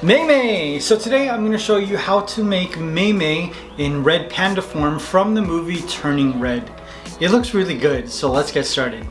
Mei. So today I'm going to show you how to make Mei in red panda form from the movie Turning Red. It looks really good, so let's get started.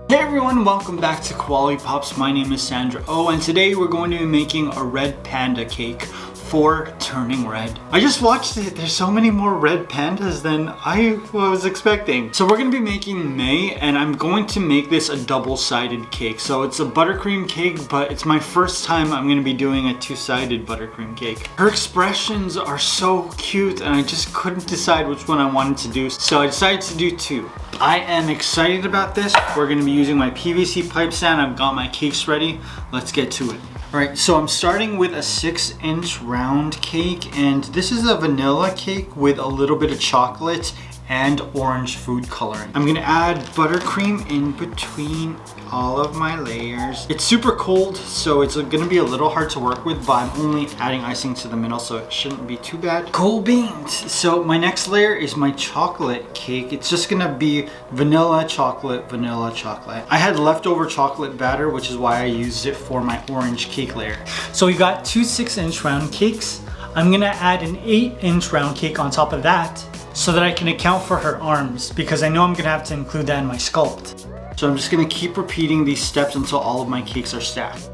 Hey everyone, welcome back to Quality Pops. My name is Sandra Oh, and today we're going to be making a red panda cake for Turning Red. I just watched it. There's so many more red pandas than I was expecting. So we're gonna be making Mei, and I'm going to make this a double-sided cake. So it's a buttercream cake, but it's my first time I'm gonna be doing a two-sided buttercream cake. Her expressions are so cute, and I just couldn't decide which one I wanted to do. So I decided to do two. I am excited about this. We're gonna be using my PVC pipe stand. I've got my cakes ready. Let's get to it. Alright, so I'm starting with a 6-inch round cake, and this is a vanilla cake with a little bit of chocolate and orange food coloring. I'm gonna add buttercream in between all of my layers. It's super cold, so it's gonna be a little hard to work with, but I'm only adding icing to the middle, so it shouldn't be too bad. Cool beans! So my next layer is my chocolate cake. It's just gonna be vanilla, chocolate, vanilla, chocolate. I had leftover chocolate batter, which is why I used it for my orange cake layer. So we got two 6-inch round cakes. I'm gonna add an 8-inch round cake on top of that, so that I can account for her arms, because I know I'm gonna have to include that in my sculpt. So I'm just gonna keep repeating these steps until all of my cakes are stacked.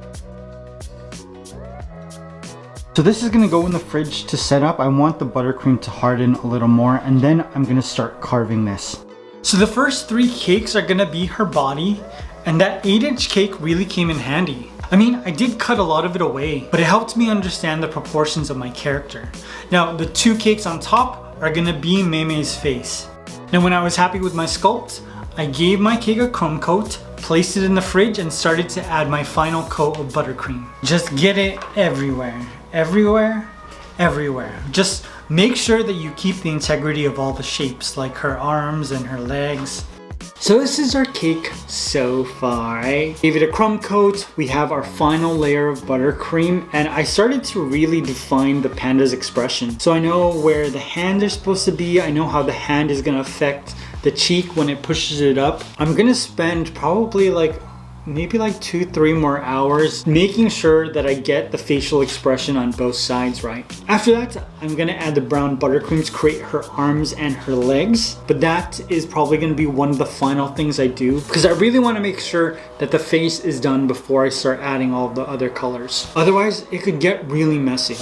So this is gonna go in the fridge to set up. I want the buttercream to harden a little more, and then I'm gonna start carving this. So the first 3 cakes are gonna be her body, and that 8-inch cake really came in handy. I mean, I did cut a lot of it away, but it helped me understand the proportions of my character. Now, the 2 cakes on top are gonna be Mei's face. Now, when I was happy with my sculpt, I gave my cake a crumb coat, placed it in the fridge, and started to add my final coat of buttercream. Just get it everywhere, everywhere, everywhere. Just make sure that you keep the integrity of all the shapes, like her arms and her legs. So this is our cake so far. I gave it a crumb coat. We have our final layer of buttercream, and I started to really define the panda's expression. So I know where the hand is supposed to be. I know how the hand is gonna affect the cheek when it pushes it up. I'm gonna spend probably maybe 2-3 more hours making sure that I get the facial expression on both sides right. After that, I'm gonna add the brown buttercream to create her arms and her legs, but that is probably gonna be one of the final things I do, because I really wanna make sure that the face is done before I start adding all the other colors. Otherwise, it could get really messy.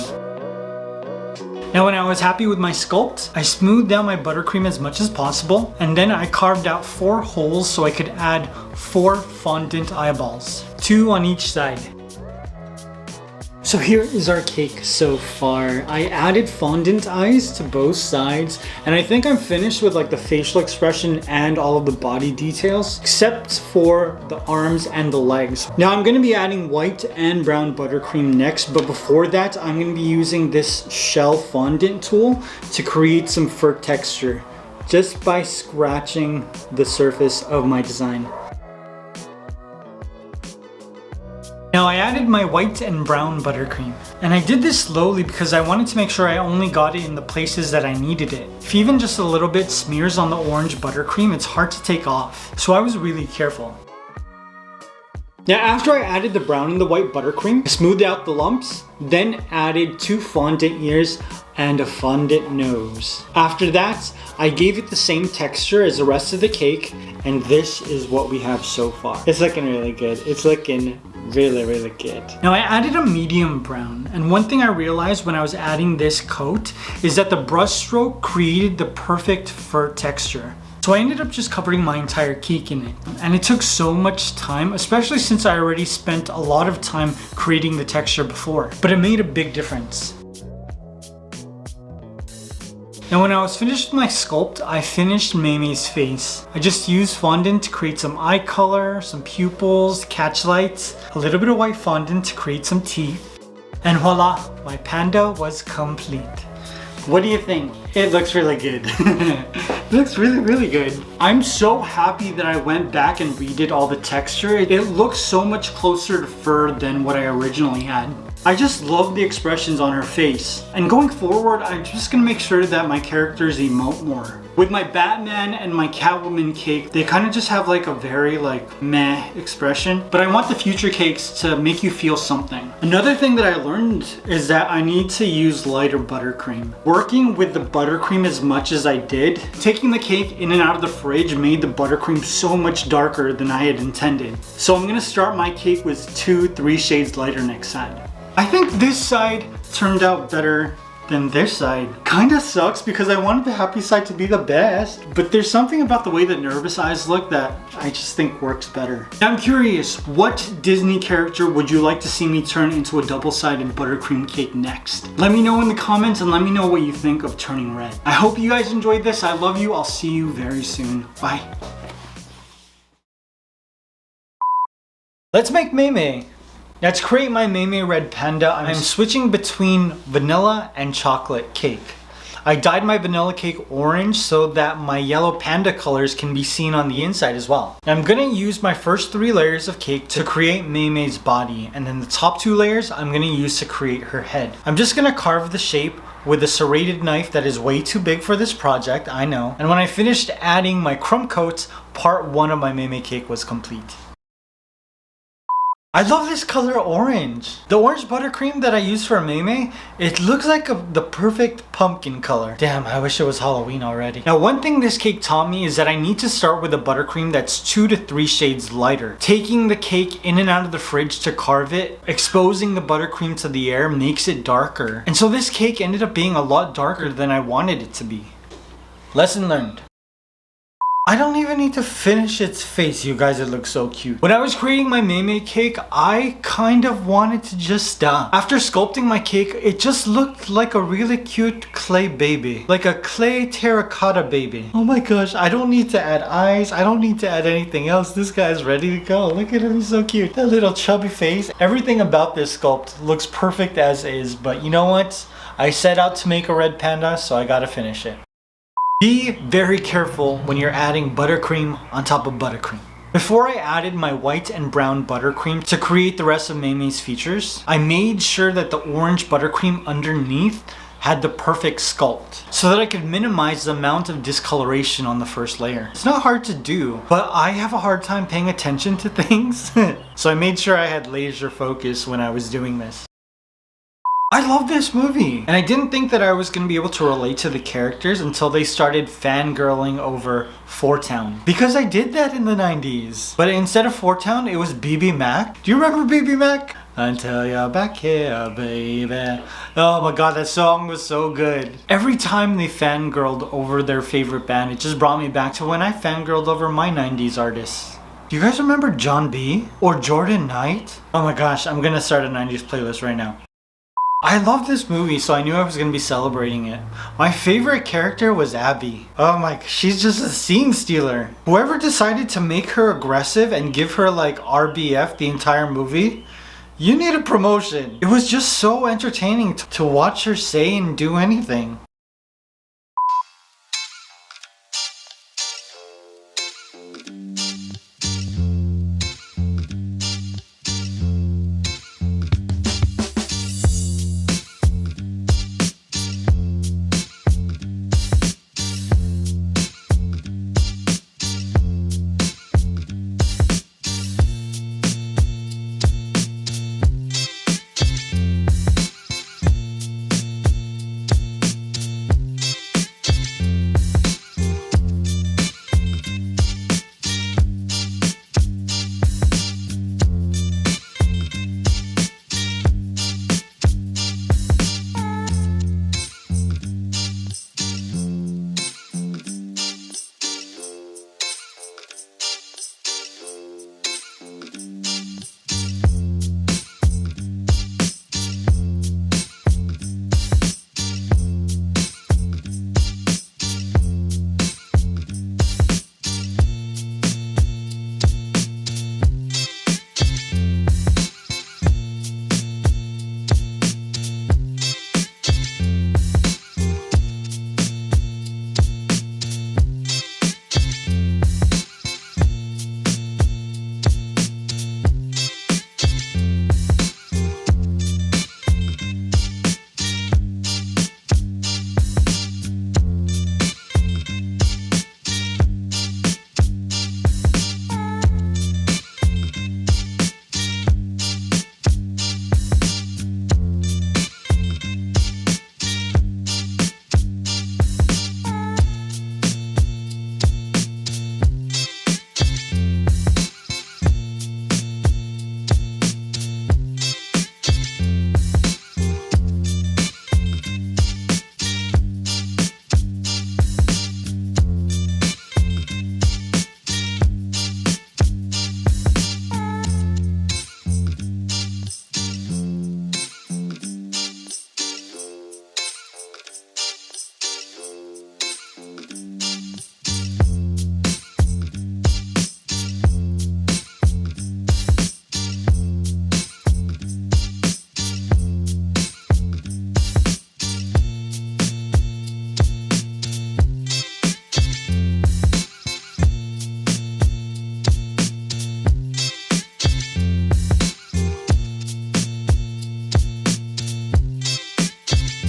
Now, when I was happy with my sculpt, I smoothed down my buttercream as much as possible, and then I carved out 4 holes so I could add 4 fondant eyeballs, 2 on each side. So here is our cake so far. I added fondant eyes to both sides, and I think I'm finished with the facial expression and all of the body details, except for the arms and the legs. Now I'm gonna be adding white and brown buttercream next, but before that, I'm gonna be using this shell fondant tool to create some fur texture, just by scratching the surface of my design. Now I added my white and brown buttercream, and I did this slowly because I wanted to make sure I only got it in the places that I needed it. If even just a little bit smears on the orange buttercream, it's hard to take off, so I was really careful. Now after I added the brown and the white buttercream, I smoothed out the lumps, then added 2 fondant ears and a fondant nose. After that, I gave it the same texture as the rest of the cake, and this is what we have so far. It's looking really good. It's looking really, really good. Now I added a medium brown, and one thing I realized when I was adding this coat is that the brush stroke created the perfect fur texture. So I ended up just covering my entire cake in it. And it took so much time, especially since I already spent a lot of time creating the texture before. But it made a big difference. Now when I was finished with my sculpt, I finished Mei's face. I just used fondant to create some eye color, some pupils, catch lights, a little bit of white fondant to create some teeth. And voila, my panda was complete. What do you think? It looks really good. It looks really, really good. I'm so happy that I went back and redid all the texture. It looks so much closer to fur than what I originally had. I just love the expressions on her face. And going forward, I'm just gonna make sure that my characters emote more. With my Batman and my Catwoman cake, they kind of just have like a very like meh expression, but I want the future cakes to make you feel something. Another thing that I learned is that I need to use lighter buttercream. Working with the buttercream as much as I did, taking the cake in and out of the fridge made the buttercream so much darker than I had intended. So I'm gonna start my cake with 2-3 shades lighter next side. I think this side turned out better than this side. Kinda sucks because I wanted the happy side to be the best, but there's something about the way the nervous eyes look that I just think works better. Now I'm curious, what Disney character would you like to see me turn into a double-sided buttercream cake next? Let me know in the comments and let me know what you think of turning red. I hope you guys enjoyed this. I love you. I'll see you very soon. Bye. Let's make Mei. Now to create my Mei Red Panda, I'm switching between vanilla and chocolate cake. I dyed my vanilla cake orange so that my yellow panda colors can be seen on the inside as well. Now I'm gonna use my first 3 layers of cake to create Mei's body, and then the top 2 layers I'm gonna use to create her head. I'm just gonna carve the shape with a serrated knife that is way too big for this project, I know. And when I finished adding my crumb coats, part 1 of my Mei cake was complete. I love this color orange. The orange buttercream that I used for Mei, it looks like the perfect pumpkin color. Damn, I wish it was Halloween already. Now one thing this cake taught me is that I need to start with a buttercream that's 2 to 3 shades lighter. Taking the cake in and out of the fridge to carve it, exposing the buttercream to the air makes it darker. And so this cake ended up being a lot darker than I wanted it to be. Lesson learned. I don't even need to finish its face, you guys, it looks so cute. When I was creating my Mei cake, I kind of wanted to just stop. After sculpting my cake, it just looked like a really cute clay baby. Like a clay terracotta baby. Oh my gosh, I don't need to add eyes. I don't need to add anything else. This guy's ready to go. Look at him, he's so cute. That little chubby face. Everything about this sculpt looks perfect as is, but you know what? I set out to make a red panda, so I gotta finish it. Be very careful when you're adding buttercream on top of buttercream. Before I added my white and brown buttercream to create the rest of Mei's features, I made sure that the orange buttercream underneath had the perfect sculpt so that I could minimize the amount of discoloration on the first layer. It's not hard to do, but I have a hard time paying attention to things. So I made sure I had laser focus when I was doing this. I love this movie, and I didn't think that I was going to be able to relate to the characters until they started fangirling over Four Town. Because I did that in the 90s. But instead of Four Town, it was BB Mac. Do you remember BB Mac? Until you're back here, baby. Oh my god, that song was so good. Every time they fangirled over their favorite band, it just brought me back to when I fangirled over my 90s artists. Do you guys remember John B? Or Jordan Knight? Oh my gosh, I'm gonna start a 90s playlist right now. I love this movie, so I knew I was going to be celebrating it. My favorite character was Abby. Oh my, she's just a scene stealer. Whoever decided to make her aggressive and give her like RBF the entire movie, you need a promotion. It was just so entertaining to watch her say and do anything.